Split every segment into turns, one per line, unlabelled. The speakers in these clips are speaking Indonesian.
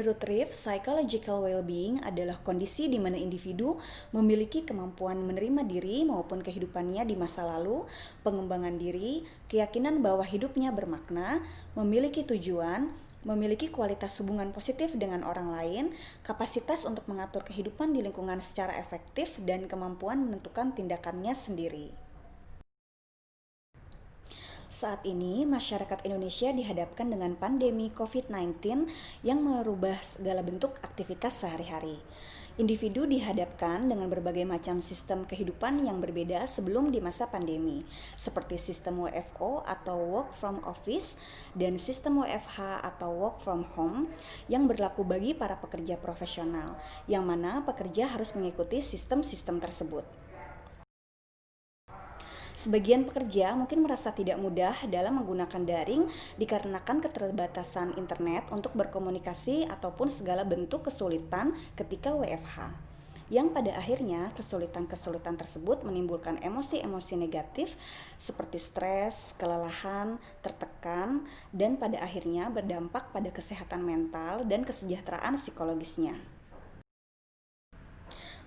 Menurut Reeve, psychological well-being adalah kondisi di mana individu memiliki kemampuan menerima diri maupun kehidupannya di masa lalu, pengembangan diri, keyakinan bahwa hidupnya bermakna, memiliki tujuan, memiliki kualitas hubungan positif dengan orang lain, kapasitas untuk mengatur kehidupan di lingkungan secara efektif, dan kemampuan menentukan tindakannya sendiri. Saat ini, masyarakat Indonesia dihadapkan dengan pandemi COVID-19 yang merubah segala bentuk aktivitas sehari-hari. Individu dihadapkan dengan berbagai macam sistem kehidupan yang berbeda sebelum di masa pandemi, seperti sistem WFO atau work from office dan sistem WFH atau work from home yang berlaku bagi para pekerja profesional, yang mana pekerja harus mengikuti sistem-sistem tersebut. Sebagian pekerja mungkin merasa tidak mudah dalam menggunakan daring dikarenakan keterbatasan internet untuk berkomunikasi ataupun segala bentuk kesulitan ketika WFH. Yang pada akhirnya kesulitan-kesulitan tersebut menimbulkan emosi-emosi negatif seperti stres, kelelahan, tertekan, dan pada akhirnya berdampak pada kesehatan mental dan kesejahteraan psikologisnya.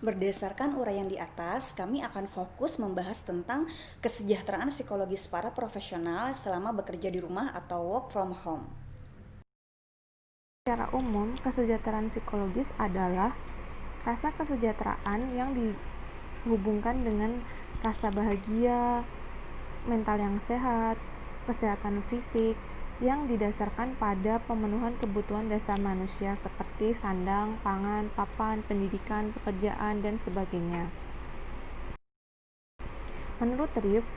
Berdasarkan uraian di atas, kami akan fokus membahas tentang kesejahteraan psikologis para profesional selama bekerja di rumah atau work from home.
Secara umum, kesejahteraan psikologis adalah rasa kesejahteraan yang dihubungkan dengan rasa bahagia, mental yang sehat, kesehatan fisik, yang didasarkan pada pemenuhan kebutuhan dasar manusia seperti sandang, pangan, papan, pendidikan, pekerjaan, dan sebagainya. Menurut Reeve,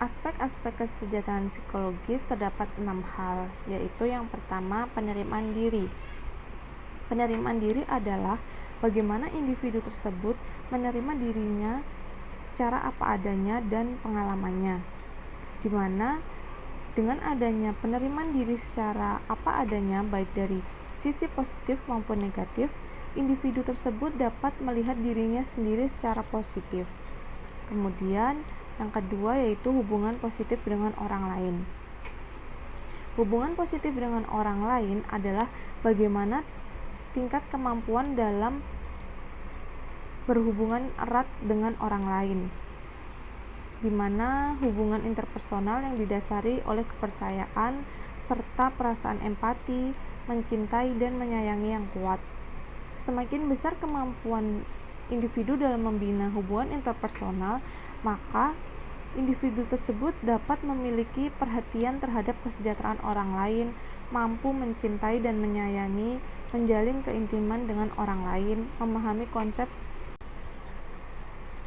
aspek-aspek kesejahteraan psikologis terdapat 6 hal, yaitu yang pertama, penerimaan diri. Penerimaan diri adalah bagaimana individu tersebut menerima dirinya secara apa adanya dan pengalamannya, di mana dengan adanya penerimaan diri secara apa adanya baik dari sisi positif maupun negatif, individu tersebut dapat melihat dirinya sendiri secara positif. Kemudian yang kedua yaitu hubungan positif dengan orang lain. Hubungan positif dengan orang lain adalah bagaimana tingkat kemampuan dalam berhubungan erat dengan orang lain, di mana hubungan interpersonal yang didasari oleh kepercayaan serta perasaan empati, mencintai dan menyayangi yang kuat. Semakin besar kemampuan individu dalam membina hubungan interpersonal, maka individu tersebut dapat memiliki perhatian terhadap kesejahteraan orang lain, mampu mencintai dan menyayangi, menjalin keintiman dengan orang lain, memahami konsep.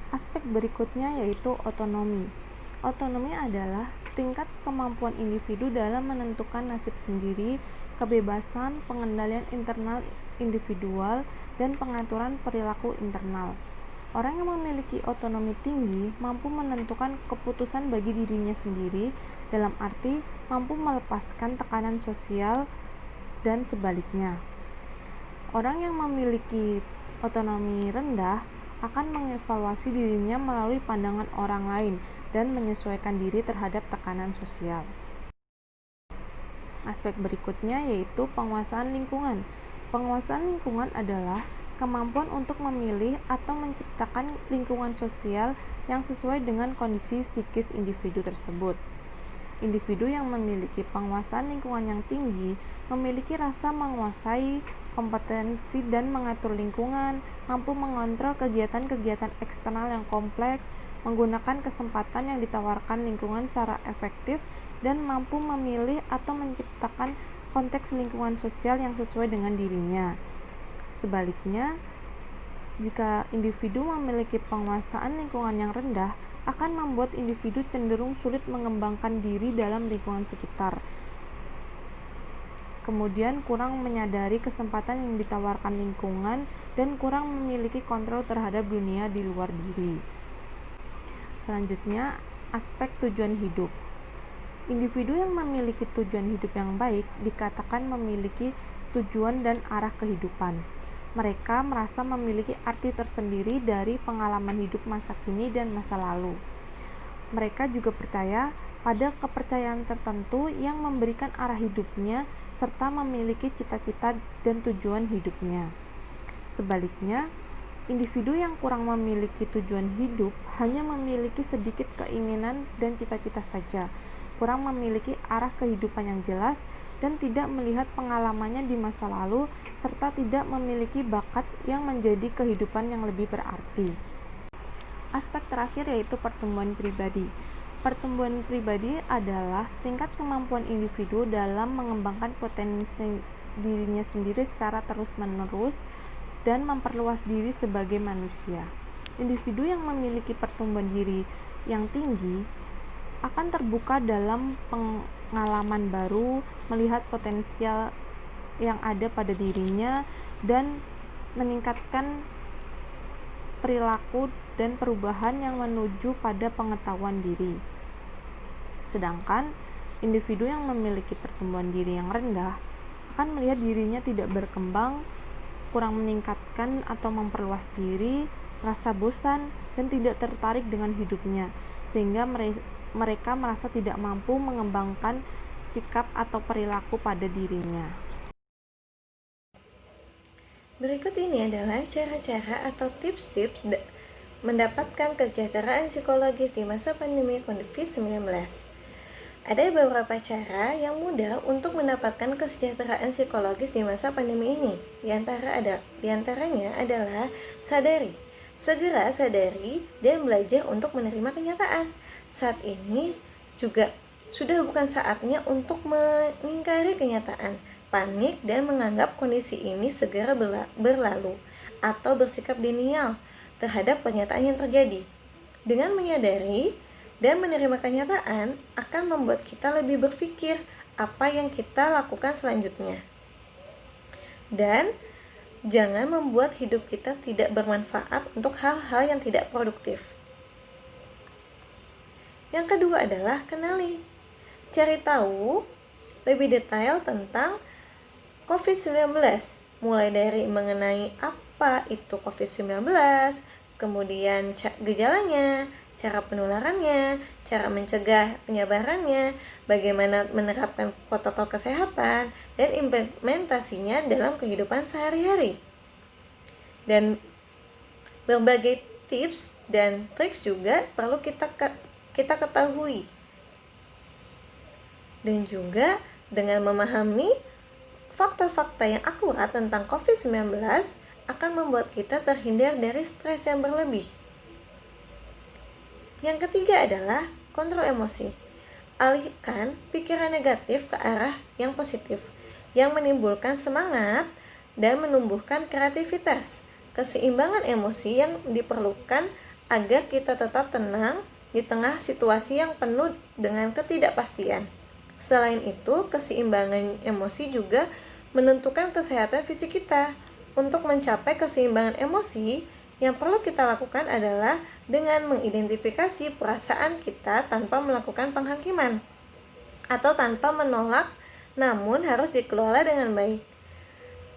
Aspek berikutnya yaitu otonomi. Otonomi adalah tingkat kemampuan individu dalam menentukan nasib sendiri, kebebasan, pengendalian internal individual, dan pengaturan perilaku internal. Orang yang memiliki otonomi tinggi mampu menentukan keputusan bagi dirinya sendiri, dalam arti mampu melepaskan tekanan sosial dan sebaliknya. Orang yang memiliki otonomi rendah akan mengevaluasi dirinya melalui pandangan orang lain dan menyesuaikan diri terhadap tekanan sosial. Aspek berikutnya yaitu penguasaan lingkungan. Penguasaan lingkungan adalah kemampuan untuk memilih atau menciptakan lingkungan sosial yang sesuai dengan kondisi psikis individu tersebut. Individu yang memiliki penguasaan lingkungan yang tinggi memiliki rasa menguasai, kompetensi dan mengatur lingkungan, mampu mengontrol kegiatan-kegiatan eksternal yang kompleks, menggunakan kesempatan yang ditawarkan lingkungan secara efektif, dan mampu memilih atau menciptakan konteks lingkungan sosial yang sesuai dengan dirinya. Sebaliknya, jika individu memiliki penguasaan lingkungan yang rendah, akan membuat individu cenderung sulit mengembangkan diri dalam lingkungan sekitar. Kemudian kurang menyadari kesempatan yang ditawarkan lingkungan dan kurang memiliki kontrol terhadap dunia di luar diri. Selanjutnya, aspek tujuan hidup. Individu yang memiliki tujuan hidup yang baik dikatakan memiliki tujuan dan arah kehidupan. Mereka merasa memiliki arti tersendiri dari pengalaman hidup masa kini dan masa lalu. Mereka juga percaya pada kepercayaan tertentu yang memberikan arah hidupnya serta memiliki cita-cita dan tujuan hidupnya. Sebaliknya, individu yang kurang memiliki tujuan hidup hanya memiliki sedikit keinginan dan cita-cita saja, kurang memiliki arah kehidupan yang jelas, dan tidak melihat pengalamannya di masa lalu, serta tidak memiliki bakat yang menjadi kehidupan yang lebih berarti. Aspek terakhir yaitu pertumbuhan pribadi. Pertumbuhan pribadi adalah tingkat kemampuan individu dalam mengembangkan potensi dirinya sendiri secara terus-menerus dan memperluas diri sebagai manusia. Individu yang memiliki pertumbuhan diri yang tinggi akan terbuka dalam pengalaman baru, melihat potensial yang ada pada dirinya, dan meningkatkan perilaku dan perubahan yang menuju pada pengetahuan diri. Sedangkan individu yang memiliki pertumbuhan diri yang rendah akan melihat dirinya tidak berkembang, kurang meningkatkan atau memperluas diri, merasa bosan, dan tidak tertarik dengan hidupnya, sehingga mereka merasa tidak mampu mengembangkan sikap atau perilaku pada dirinya.
Berikut ini adalah cara-cara atau tips-tips mendapatkan kesejahteraan psikologis di masa pandemi COVID-19. Ada beberapa cara yang mudah untuk mendapatkan kesejahteraan psikologis di masa pandemi ini. Di antaranya adalah segera sadari dan belajar untuk menerima kenyataan. Saat ini juga sudah bukan saatnya untuk mengingkari kenyataan, panik, dan menganggap kondisi ini segera berlalu atau bersikap denial terhadap kenyataan yang terjadi. Dengan menyadari dan menerima kenyataan akan membuat kita lebih berpikir apa yang kita lakukan selanjutnya. Dan jangan membuat hidup kita tidak bermanfaat untuk hal-hal yang tidak produktif. Yang kedua adalah kenali. Cari tahu lebih detail tentang COVID-19, mulai dari mengenai apa itu COVID-19, kemudian gejalanya, cara penularannya, cara mencegah penyebarannya, bagaimana menerapkan protokol kesehatan, dan implementasinya dalam kehidupan sehari-hari. Dan berbagai tips dan triks juga perlu kita ketahui. Dan juga dengan memahami fakta-fakta yang akurat tentang COVID-19 akan membuat kita terhindar dari stres yang berlebih. Yang ketiga adalah kontrol emosi. Alihkan pikiran negatif ke arah yang positif, yang menimbulkan semangat dan menumbuhkan kreativitas. Keseimbangan emosi yang diperlukan agar kita tetap tenang di tengah situasi yang penuh dengan ketidakpastian. Selain itu, keseimbangan emosi juga menentukan kesehatan fisik kita. Untuk mencapai keseimbangan emosi, yang perlu kita lakukan adalah dengan mengidentifikasi perasaan kita tanpa melakukan penghakiman atau tanpa menolak, namun harus dikelola dengan baik.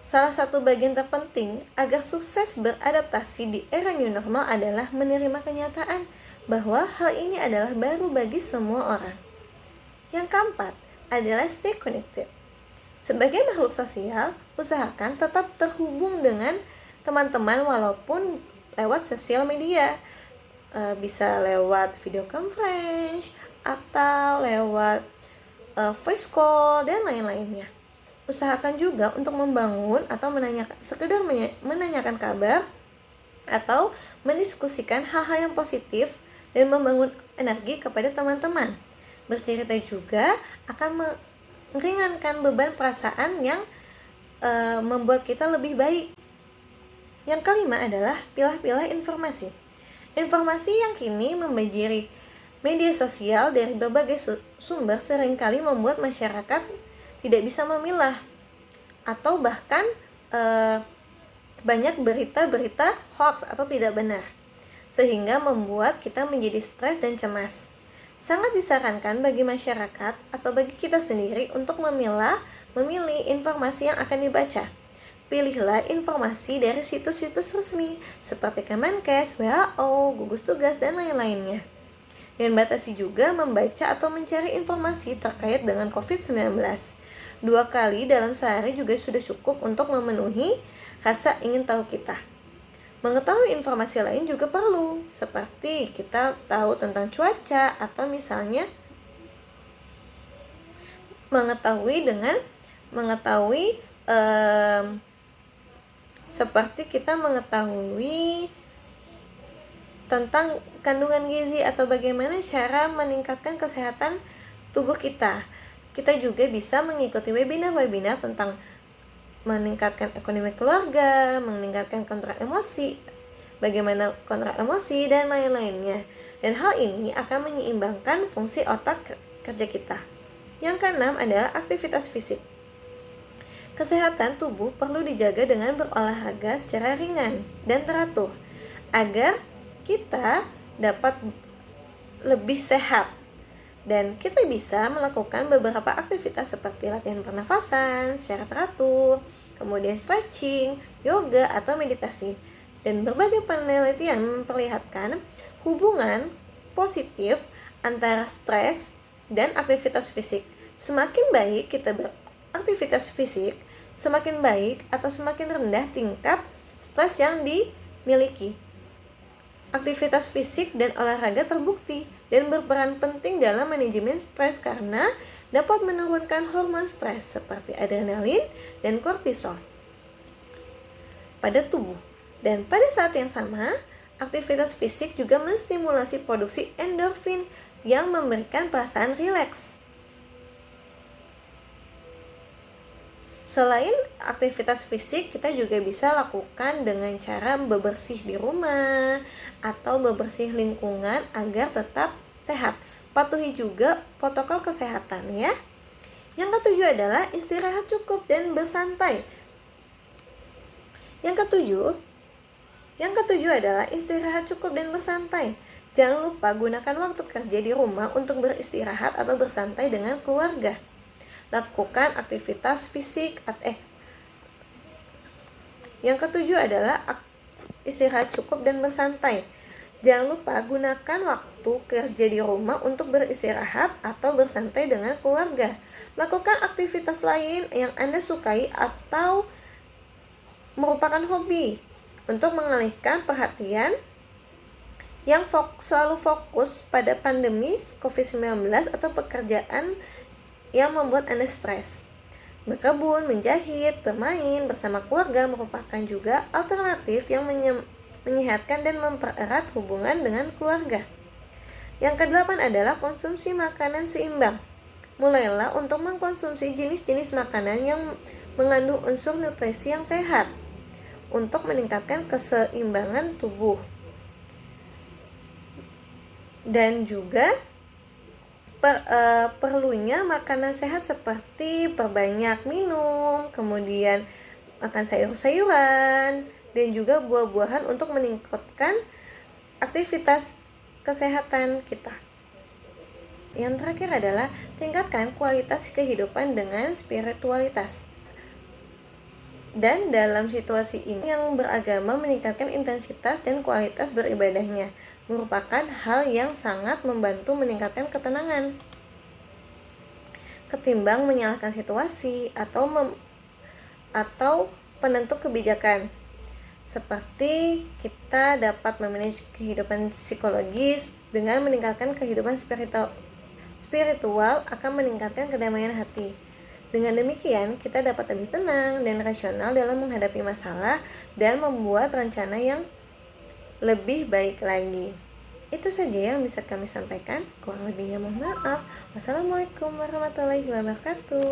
Salah satu bagian terpenting agar sukses beradaptasi di era new normal adalah menerima kenyataan bahwa hal ini adalah baru bagi semua orang. Yang keempat adalah stay connected. Sebagai makhluk sosial, usahakan tetap terhubung dengan teman-teman walaupun lewat sosial media. Bisa lewat video conference atau lewat voice call dan lain-lainnya. Usahakan juga untuk membangun atau menanyakan kabar atau mendiskusikan hal-hal yang positif dan membangun energi kepada teman-teman. Bercerita juga akan meringankan beban perasaan yang membuat kita lebih baik. Yang kelima adalah pilah-pilah informasi. Informasi yang kini membanjiri media sosial dari berbagai sumber seringkali membuat masyarakat tidak bisa memilah atau bahkan banyak berita-berita hoax atau tidak benar, sehingga membuat kita menjadi stres dan cemas. Sangat disarankan bagi masyarakat atau bagi kita sendiri untuk memilih informasi yang akan dibaca. Pilihlah informasi dari situs-situs resmi seperti Kemenkes, WHO, gugus tugas, dan lain-lainnya. Dan batasi juga membaca atau mencari informasi terkait dengan COVID-19. 2 kali dalam sehari juga sudah cukup untuk memenuhi rasa ingin tahu kita. Mengetahui informasi lain juga perlu, seperti kita tahu tentang cuaca atau misalnya seperti kita mengetahui tentang kandungan gizi atau bagaimana cara meningkatkan kesehatan tubuh kita. Kita juga bisa mengikuti webinar-webinar tentang meningkatkan ekonomi keluarga, meningkatkan kontrol emosi, bagaimana kontrol emosi, dan lain-lainnya. Dan hal ini akan menyeimbangkan fungsi otak kerja kita. Yang keenam adalah aktivitas fisik. Kesehatan tubuh perlu dijaga dengan berolahraga secara ringan dan teratur agar kita dapat lebih sehat. Dan kita bisa melakukan beberapa aktivitas seperti latihan pernafasan secara teratur, kemudian stretching, yoga, atau meditasi. Dan berbagai penelitian memperlihatkan hubungan positif antara stres dan aktivitas fisik. Semakin baik kita beraktivitas fisik, semakin baik atau semakin rendah tingkat stres yang dimiliki. Aktivitas fisik dan olahraga terbukti dan berperan penting dalam manajemen stres karena dapat menurunkan hormon stres seperti adrenalin dan kortisol pada tubuh. Dan pada saat yang sama, aktivitas fisik juga menstimulasi produksi endorfin yang memberikan perasaan rileks. Selain aktivitas fisik, kita juga bisa lakukan dengan cara bebersih di rumah atau bebersih lingkungan agar tetap sehat. Patuhi juga protokol kesehatan ya. Yang ketujuh adalah istirahat cukup dan bersantai. Yang ketujuh adalah istirahat cukup dan bersantai. Jangan lupa gunakan waktu kerja di rumah untuk beristirahat atau bersantai dengan keluarga. Lakukan aktivitas fisik. Yang ketujuh adalah istirahat cukup dan bersantai. Jangan lupa gunakan waktu kerja di rumah untuk beristirahat atau bersantai dengan keluarga. Lakukan aktivitas lain yang Anda sukai atau merupakan hobi untuk mengalihkan perhatian yang selalu fokus pada pandemi COVID-19 atau pekerjaan yang membuat Anda stres. Berkebun, menjahit, bermain bersama keluarga merupakan juga alternatif yang menyehatkan dan mempererat hubungan dengan keluarga. Yang kedelapan adalah konsumsi makanan seimbang. Mulailah untuk mengkonsumsi jenis-jenis makanan yang mengandung unsur nutrisi yang sehat untuk meningkatkan keseimbangan tubuh. Dan juga perlunya makanan sehat seperti perbanyak minum, kemudian makan sayur-sayuran, dan juga buah-buahan untuk meningkatkan aktivitas kesehatan kita. Yang terakhir adalah tingkatkan kualitas kehidupan dengan spiritualitas. Dan dalam situasi ini yang beragama meningkatkan intensitas dan kualitas beribadahnya merupakan hal yang sangat membantu meningkatkan ketenangan ketimbang menyalahkan situasi atau penentu kebijakan. Seperti kita dapat memanage kehidupan psikologis dengan meningkatkan kehidupan spiritual akan meningkatkan kedamaian hati. Dengan demikian, kita dapat lebih tenang dan rasional dalam menghadapi masalah dan membuat rencana yang lebih baik lagi. Itu saja yang bisa kami sampaikan. Kurang lebihnya mohon maaf. Wassalamualaikum warahmatullahi wabarakatuh.